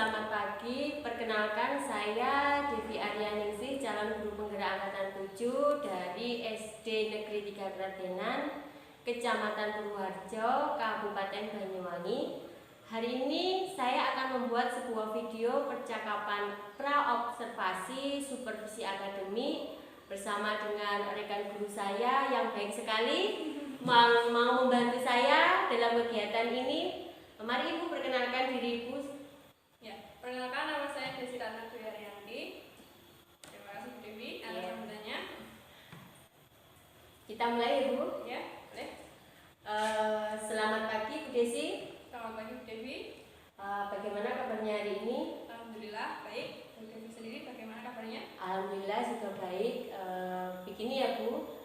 selamat pagi. Perkenalkan saya Devi Aryaningsih, calon guru penggerak angkatan 7 dari SD Negeri 3 Kradenan, Kecamatan Purwoharjo, Kabupaten Banyuwangi. Hari ini saya akan membuat sebuah video percakapan pra-observasi supervisi akademik bersama dengan rekan guru saya yang baik sekali mau membantu saya dalam kegiatan ini. Mari Ibu perkenalkan diri Ibu. Ya, perkenalkan nama saya Desi Ratna Dwi Ariyanti. Terima kasih Bu Devi atas sambutannya. Kita mulai Ibu. Ya, boleh. Selamat pagi Bu Desi. Selamat pagi Bu Devi. Bagaimana kabarnya hari ini? Alhamdulillah baik. Bu Devi sendiri bagaimana kabarnya? Alhamdulillah juga baik. Begini ya Bu.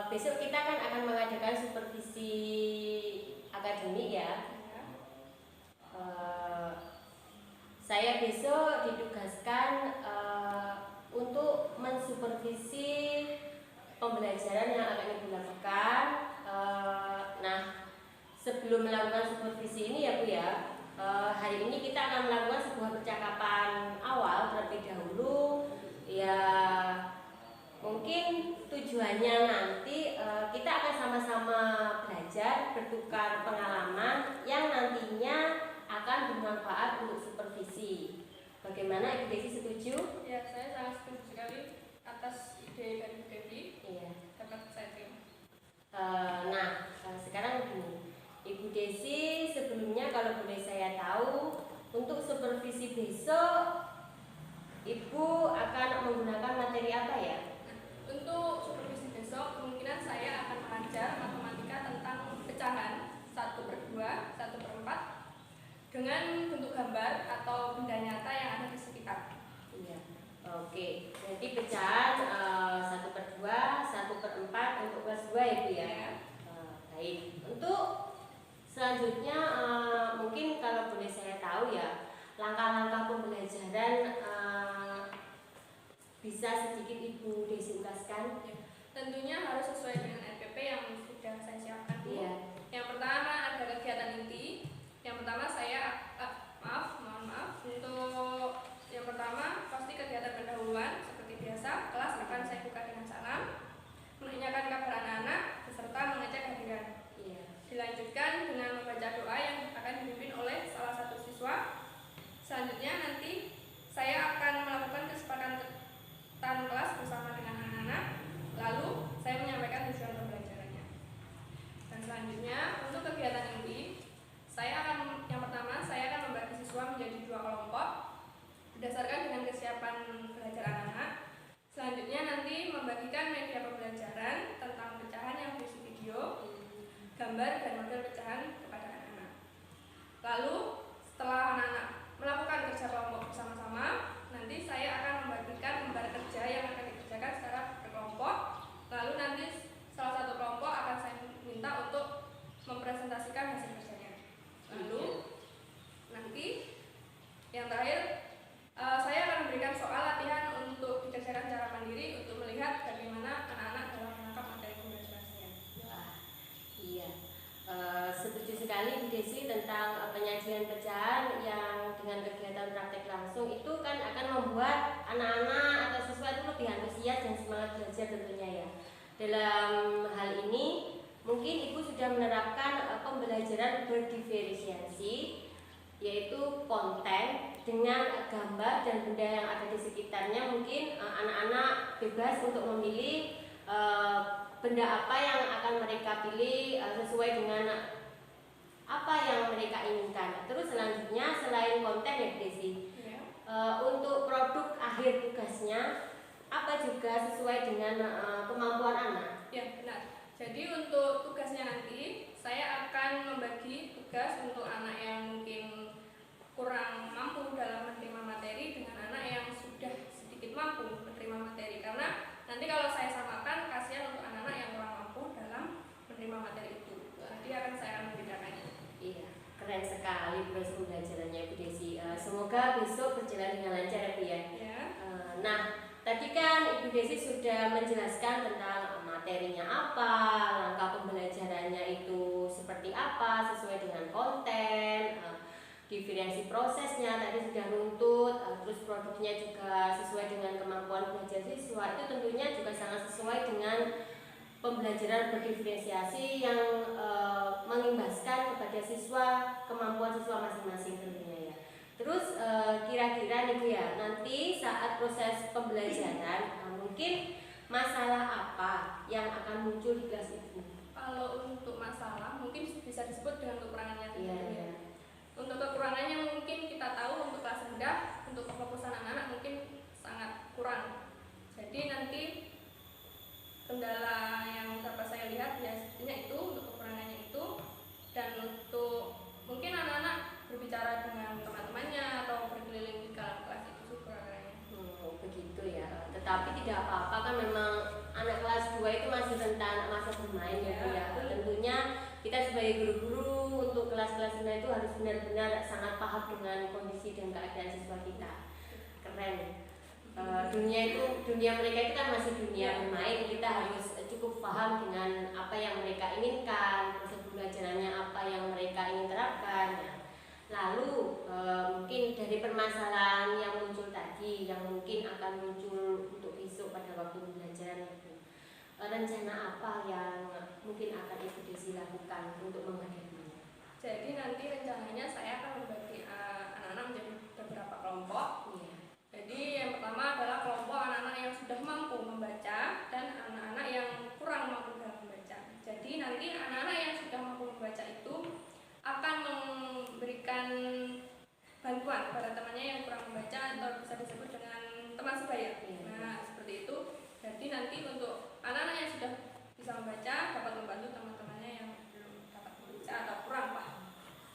Besok kita kan akan mengadakan supervisi akademik ya. Saya besok ditugaskan untuk mensupervisi pembelajaran yang akan Ibu lakukan. Nah, sebelum melakukan supervisi ini ya Bu ya, hari ini kita akan melakukan sebuah percakapan awal terlebih dahulu. Ya, mungkin tujuannya nanti kita akan sama-sama belajar, bertukar pengalaman yang nantinya akan bermanfaat untuk supervisi. Bagaimana Ibu Desi, setuju? Ya, saya sangat setuju sekali atas ide dari Bu Devi. Iya. Dapat saya terima. Sekarang begini, Ibu Desi, sebelumnya kalau boleh saya tahu, untuk supervisi besok Ibu akan menggunakan materi apa ya? Untuk supervisi besok, kemungkinan saya akan mengajar matematika tentang pecahan 1/2, 1/4 dengan bentuk gambar atau benda nyata yang ada di sekitar. Iya. Oke, jadi pecahan 1/2, 1/4 untuk kelas 2 ya Bu ya? Ya. Baik. Untuk selanjutnya mungkin kalau boleh saya tahu ya, langkah-langkah pembelajaran bisa sedikit Ibu Desi ulaskan? Ya. Tentunya harus sesuai dengan RPP yang sudah saya siapkan. Iya. Yang pertama ada kegiatan inti. Yang pertama mohon maaf. Untuk yang pertama pasti kegiatan pendahuluan seperti biasa. Kelas akan saya buka dengan salam, menanyakan kabar anak-anak beserta mengecek hadiran. Iya. Dilanjutkan dengan membaca doa yang akan dipimpin oleh salah satu siswa. Selanjutnya nanti saya akan melakukan kesepakatan kelas bersama dengan anak-anak. Lalu saya menyampaikan tujuan pembelajarannya. Dan selanjutnya untuk kegiatan inti, yang pertama saya akan membagi siswa menjadi 2 kelompok berdasarkan dengan kesiapan belajar anak-anak. Selanjutnya nanti membagikan media pembelajaran tentang pecahan yang berisi video, gambar dan model pecahan kepada anak-anak. Lalu setelah anak-anak melakukan kerja kelompok bersama-sama, nanti saya akan membagikan lembar kerja yang akan dikerjakan secara berkelompok. Lalu nanti salah satu kelompok akan saya minta untuk mempresentasikan hasil kerjanya. Lalu nanti yang terakhir saya akan memberikan soal latihan untuk dikerjakan secara mandiri untuk melihat bagaimana anak-anak dalam menangkap materi pembelajarannya. Iya. Setuju sekali Bu Desi tentang penyajian pecahan yang dengan kegiatan praktek langsung itu kan akan membuat anak-anak atau siswa itu lebih antusias dan semangat belajar tentunya ya. Dalam hal ini mungkin Ibu sudah menerapkan pembelajaran berdiferensiasi, yaitu konten dengan gambar dan benda yang ada di sekitarnya. Mungkin anak-anak bebas untuk memilih benda apa yang akan mereka pilih sesuai dengan apa yang mereka inginkan. Terus selanjutnya selain konten ya Bu Desi, untuk produk akhir tugasnya apa juga sesuai dengan kemampuan anak? Ya, benar. Jadi untuk tugasnya nanti saya akan membagi tugas untuk anak yang mungkin kurang mampu dalam menerima materi dengan anak yang sudah sedikit mampu menerima materi. Karena nanti kalau saya samakan, kasihan untuk anak-anak yang kurang mampu dalam menerima materi itu. Jadi saya akan membedakannya. Iya, keren sekali proses pembelajarannya Bu Desi. Semoga besok berjalan dengan lancar ya Bu ya. Ya. Nah, tadi kan Ibu Desi sudah menjelaskan tentang materinya apa, langkah pembelajarannya itu seperti apa, sesuai dengan konten. diferensi prosesnya tadi sudah runtut, terus produknya juga sesuai dengan kemampuan belajar siswa, itu tentunya juga sangat sesuai dengan pembelajaran berdiferensiasi yang mengimbaskan kepada siswa, kemampuan siswa masing-masing tentunya ya. Terus kira-kira nih Bu ya, nanti saat proses pembelajaran mungkin masalah apa yang akan muncul di kelas itu? Kalau untuk masalah mungkin bisa disebut dengan kekurangannya. Iya, iya. Untuk kekurangannya mungkin kita tahu untuk kelas rendah, untuk kefokusan anak-anak mungkin sangat kurang. Jadi nanti kendala yang dapat saya lihat biasanya itu untuk kekurangannya itu, dan untuk mungkin anak-anak berbicara dengan teman-temannya atau berkeliling di kelas itu juga kayaknya. Begitu ya. Tetapi tidak apa-apa kan, memang anak kelas 2 itu masih rentan masa bermain ya Bu ya. Tentunya kita sebagai guru-guru untuk kelas-kelas rendah itu harus benar-benar sangat paham dengan kondisi dan keadaan siswa kita. Keren. Dunia mereka itu kan masih dunia bermain, kita harus cukup paham dengan apa yang mereka inginkan, proses pembelajarannya apa yang mereka ingin terapkan. Lalu mungkin dari permasalahan yang muncul tadi, yang mungkin akan muncul untuk besok pada waktu pembelajaran itu, rencana apa yang mungkin akan Ibu Desi lakukan untuk menghadapinya? Jadi nanti rencananya saya akan membagi anak-anak menjadi beberapa kelompok. Jadi yang pertama adalah kelompok anak-anak yang sudah mampu membaca dan anak-anak yang kurang mampu dalam membaca. Jadi nanti anak-anak yang sudah mampu membaca itu akan memberikan bantuan kepada temannya yang kurang membaca, atau bisa disebut dengan teman sebaya. Nah, seperti itu. Jadi nanti untuk anak-anak yang sudah bisa membaca dapat membantu teman-temannya yang belum dapat membaca atau kurang paham.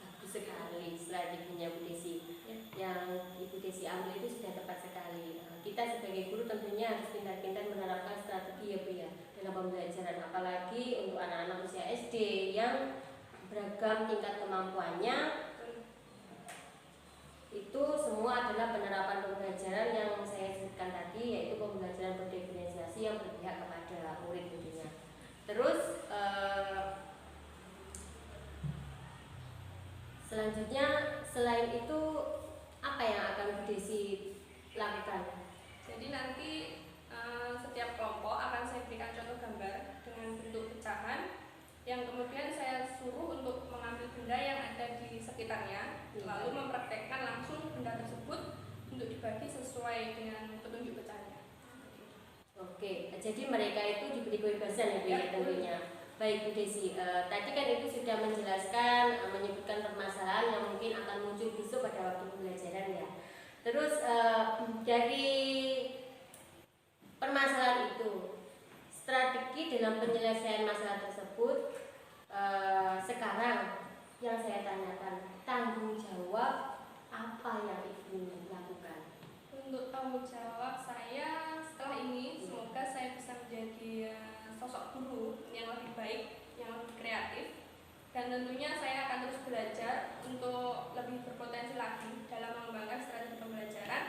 Bagus sekali strateginya Bu Desi. Yang Ibu Desi ambil itu sudah tepat sekali. Kita sebagai guru tentunya harus pintar-pintar menerapkan strategi ya Bu ya dalam pembelajaran, apalagi untuk anak-anak usia SD yang beragam tingkat kemampuannya. Itu semua adalah penerapan pembelajaran yang saya sebutkan tadi, yaitu pembelajaran berdiferensiasi yang berpihak kepada murid tentunya. Terus selanjutnya selain itu apa yang akan Bu Desi lakukan? Jadi nanti setiap kelompok akan saya berikan contoh gambar dengan bentuk pecahan yang kemudian saya suruh untuk mengambil benda yang ada di sekitarnya, lalu mempraktekkan langsung benda tersebut untuk dibagi sesuai dengan petunjuk pecahannya. Oke, jadi mereka itu diberi kebebasan ya Bu ya tentunya. Baik Bu Desi, tadi kan Ibu sudah menjelaskan, menyebutkan permasalahan yang mungkin akan muncul besok pada waktu pembelajaran ya. Terus dari permasalahan itu, strategi dalam penyelesaian masalah tersebut, sekarang yang saya tanyakan, tanggung jawab apa yang Ibu lakukan? Untuk tanggung jawab saya setelah ini, semoga saya bisa menjadi sosok guru yang lebih baik, yang lebih kreatif, dan tentunya saya akan terus belajar untuk lebih berpotensi lagi dalam mengembangkan strategi pembelajaran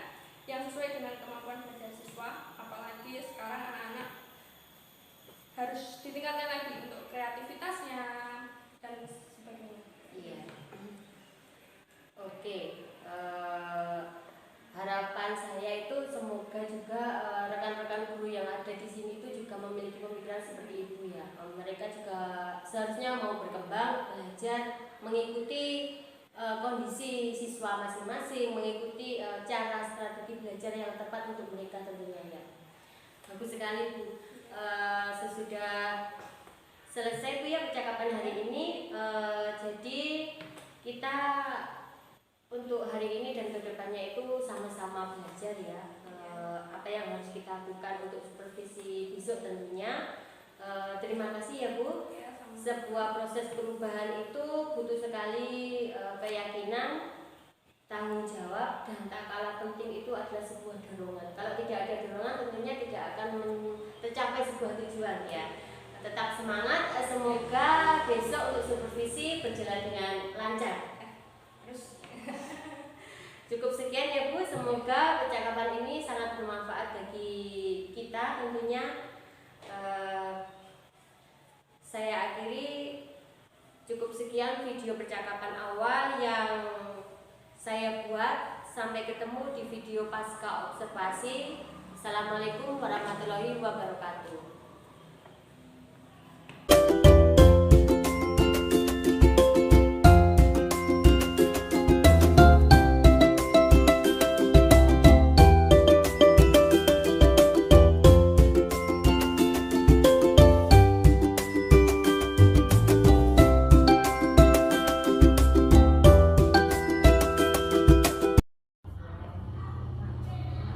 yang sesuai dengan kemampuan belajar siswa, apalagi sekarang anak-anak harus ditingkatkan lagi untuk kreativitasnya dan sebagainya. Iya. Oke. Harapan saya itu semoga juga rekan-rekan guru yang ada di sini itu juga memiliki pemikiran seperti Ibu ya. Mereka juga seharusnya mau berkembang, belajar, mengikuti kondisi siswa masing-masing, mengikuti cara strategi belajar yang tepat untuk mereka tentunya ya. Bagus sekali Bu. Sesudah selesai Bu ya percakapan hari ini, jadi kita untuk hari ini dan kedepannya itu sama-sama belajar ya, apa yang harus kita lakukan untuk supervisi besok tentunya. Terima kasih ya Bu. Sebuah proses perubahan itu butuh sekali keyakinan, tanggung jawab, dan tak kalah penting itu adalah sebuah dorongan. Kalau tidak ada dorongan tentunya tidak akan tercapai sebuah tujuan ya. Tetap semangat, semoga besok untuk supervisi berjalan dengan lancar. Cukup sekian ya Bu, semoga percakapan ini sangat bermanfaat bagi kita tentunya. Saya akhiri, cukup sekian video percakapan awal yang saya buat. Sampai ketemu di video pasca observasi. Assalamualaikum warahmatullahi wabarakatuh.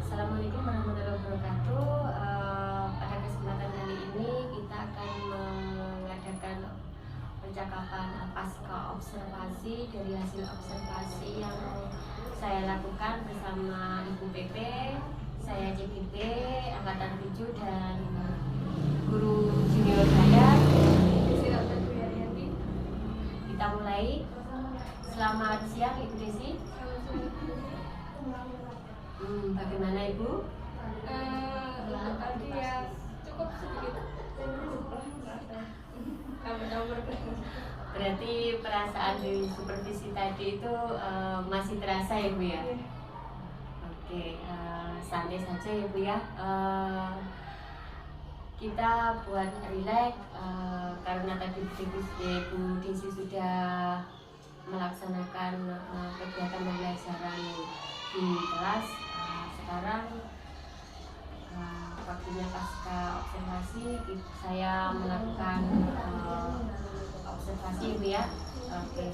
Assalamualaikum warahmatullahi wabarakatuh. Pada kesempatan kali ini kita akan mengadakan percakapan pasca observasi dari hasil observasi yang saya lakukan bersama Ibu PP, saya CPP Angkatan 7 dan guru junior saya. Kita mulai. Selamat siang Ibu Desi. Bagaimana Ibu? Untuk tadi ya cukup sedikit. Berarti perasaan dari supervisi tadi itu masih terasa ya Bu ya? Oke, santai saja ya Bu ya. Kita buat relax karena tadi Bu Desi sudah melaksanakan kegiatan pembelajaran di kelas. Sekarang waktunya pasca observasi, saya melakukan observasi Bu ya. Oke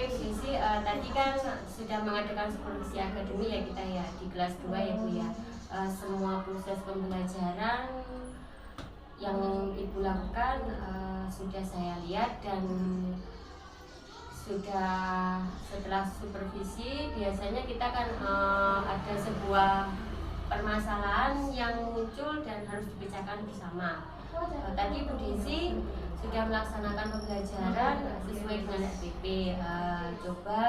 Bu Desi, tadi kan sudah mengadakan supervisi akademi ya kita ya di kelas 2 ya Bu ya. Semua proses pembelajaran yang Ibu lakukan sudah saya lihat, dan sudah setelah supervisi biasanya kita kan ada sebuah permasalahan yang muncul dan harus dipecahkan bersama. Tadi Bu Desi sudah melaksanakan pembelajaran sesuai dengan RPP. Coba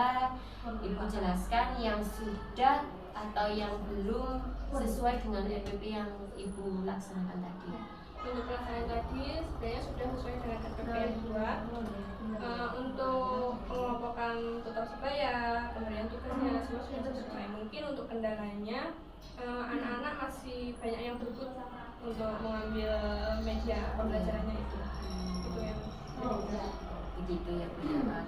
Ibu jelaskan yang sudah atau yang belum sesuai dengan RPP yang Ibu laksanakan tadi. Untuk pelaksanaan tadi sebenarnya sudah sesuai dengan RPP yang 2. Untuk pengelompokan tutor sebaya, pemberian tugasnya semua sudah sesuai. Mungkin untuk kendalanya anak-anak masih banyak yang berebut untuk mengambil media pembelajarannya itu yang begitu ya Bu.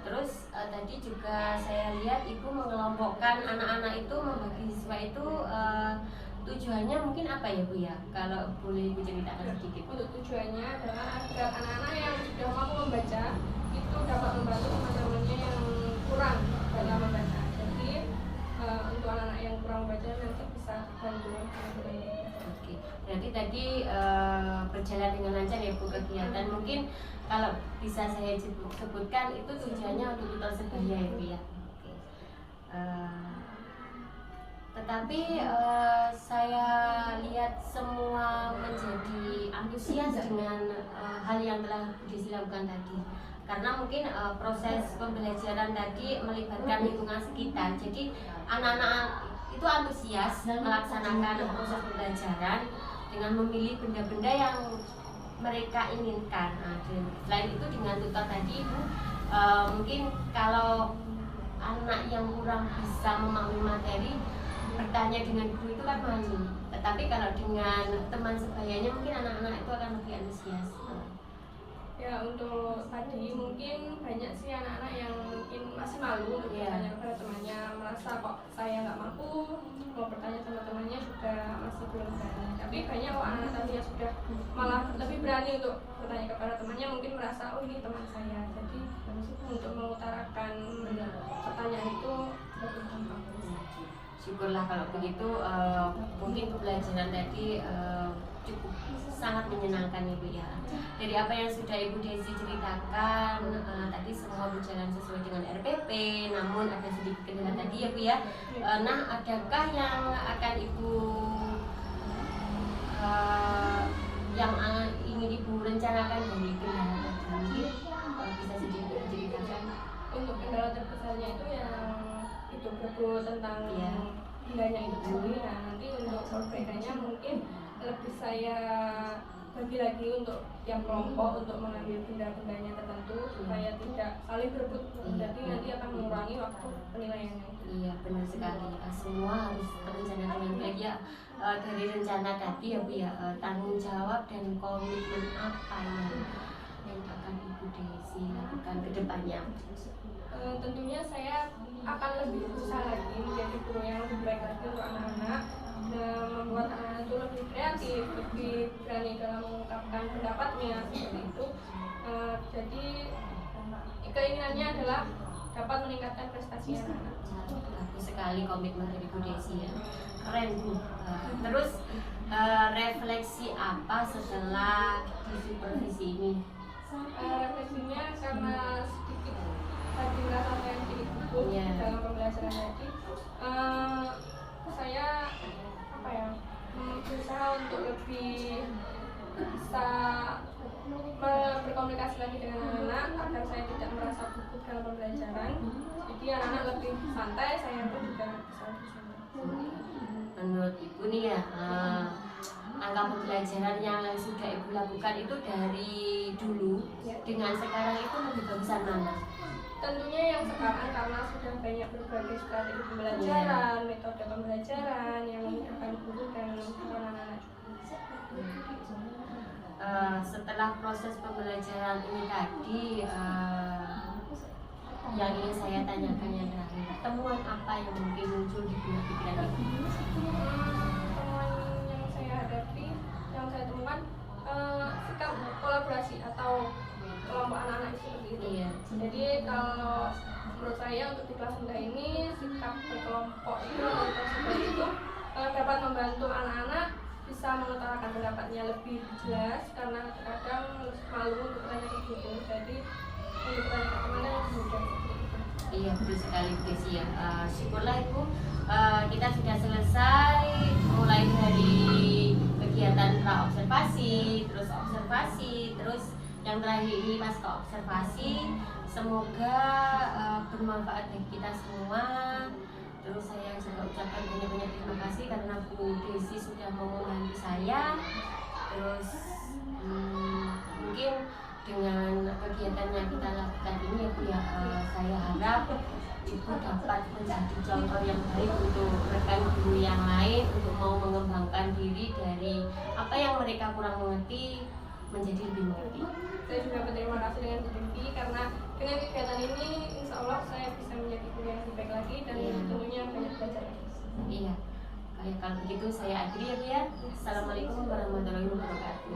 Terus tadi juga saya lihat Ibu mengelompokkan anak-anak itu, membagi siswa itu tujuannya mungkin apa ya Bu ya? Kalau boleh Ibu ceritakan sedikit. Untuk tujuannya adalah agar anak-anak yang sudah mampu membaca itu dapat membantu teman-temannya yang kurang dalam membaca. Jadi untuk anak-anak yang kurang membaca nanti bisa bantu teman-temannya. Oke, berarti tadi berjalan dengan lancar ya Bu kegiatan. Mungkin kalau bisa saya sebutkan itu tujuannya untuk tutor sebaya ya Bu ya. Oke. Tetapi saya lihat semua menjadi antusias dengan hal yang telah Bu Desi lakukan tadi. Karena mungkin proses pembelajaran tadi melibatkan lingkungan sekitar. Jadi anak-anak itu antusias melaksanakan proses pembelajaran dengan memilih benda-benda yang mereka inginkan. Nah, selain itu dengan tutor tadi Ibu, mungkin kalau anak yang kurang bisa memahami materi bertanya dengan guru itu kan malu. Tetapi kalau dengan teman sebayanya mungkin anak-anak itu akan lebih antusias. Ya, untuk tadi mungkin banyak sih anak-anak yang mungkin masih malu untuk bertanya kepada temannya, merasa kok saya nggak mampu, mau bertanya sama temannya juga masih belum berani. Tapi banyak anak-anak tadi yang sudah malah lebih berani untuk bertanya kepada temannya, mungkin merasa oh ini teman saya. Jadi untuk mengutarakan pertanyaan itu lebih gampang. Syukurlah kalau begitu. Mungkin pembelajaran tadi cukup sangat menyenangkan Ibu ya. Dari apa yang sudah Ibu Desi ceritakan tadi semua berjalan sesuai dengan RPP, namun ada sedikit kendala tadi ya Bu ya. Nah, adakah yang akan Ibu yang ingin Ibu rencanakan dari kendala tadi? Bisa sedikit diceritakan? Untuk kendala terbesarnya itu yang itu berbau tentang bendanya itu sendiri. Nah, nanti untuk perbaikannya mungkin lebih saya bagi lagi untuk tiap kelompok untuk mengambil benda-bendanya tertentu supaya tidak saling berebut. Jadi nanti akan mengurangi waktu penilaiannya. Iya benar sekali. Semua harus terencana dengan baik ya. Dari rencana tadi ya Bu ya, tanggung jawab dan komitmen apa yang akan Ibu Desi lakukan ke depannya? Tentunya saya akan lebih berusaha lagi menjadi guru yang lebih baik lagi untuk anak-anak, dan membuat anak-anak itu lebih kreatif, lebih berani dalam mengungkapkan pendapatnya seperti itu. Jadi keinginannya adalah dapat meningkatkan prestasi anak-anak. Bagus sekali komitmen dari Bu Desi ya, keren Bu. Terus refleksi apa setelah di supervisi ini? Refleksinya karena sedikit tadi merasa saya sedikit gugup dalam pembelajaran tadi, saya berusaha untuk lebih bisa berkomunikasi lagi dengan anak-anak agar saya tidak merasa gugup dalam pembelajaran. Jadi anak-anak lebih santai, saya pun juga bisa lebih santai. Menurut Ibu nih ya, langkah pembelajaran yang sudah Ibu lakukan itu dari dulu dengan sekarang itu lebih bagusan mana? Tentunya yang sekarang karena sudah banyak berbagai strategi pembelajaran, metode pembelajaran yang memudahkan guru dan anak-anak. Setelah proses pembelajaran ini tadi, yang ingin saya tanyakan yang terakhir, temuan apa yang mungkin muncul di benak pikiran Ibu? Temuan yang saya hadapi, yang saya temukan, sikap kolaborasi atau kelompok anak-anak seperti itu. Iya. Jadi kalau menurut saya untuk di kelas rendah ini sikap berkelompok itu atau seperti itu dapat membantu anak-anak bisa mengutarakan pendapatnya lebih jelas, karena kadang malu untuk bertanya ke guru. Jadi untuk bertanya ke teman yang mudah. Iya betul sekali Bu Desi ya. Syukurlah Ibu, kita sudah selesai mulai dari kegiatan pra observasi, terus observasi, terus yang terakhir ini pasca observasi. Semoga bermanfaat bagi kita semua. Terus saya juga ucapkan banyak-banyak terima kasih karena Bu Desi sudah mau membantu saya. Terus mungkin dengan kegiatan yang kita lakukan ini ya Bu ya, saya harap Ibu dapat menjadi contoh yang baik untuk rekan guru yang lain untuk mau mengembangkan diri dari apa yang mereka kurang mengerti menjadi lebih mengerti. Saya juga berterima kasih dengan Bu Devi karena dengan kegiatan ini insya Allah saya bisa menjadi guru yang lebih baik lagi dan tentunya banyak belajar lagi. Iya, kalau begitu saya akhiri ya Bu ya. Assalamualaikum warahmatullahi wabarakatuh.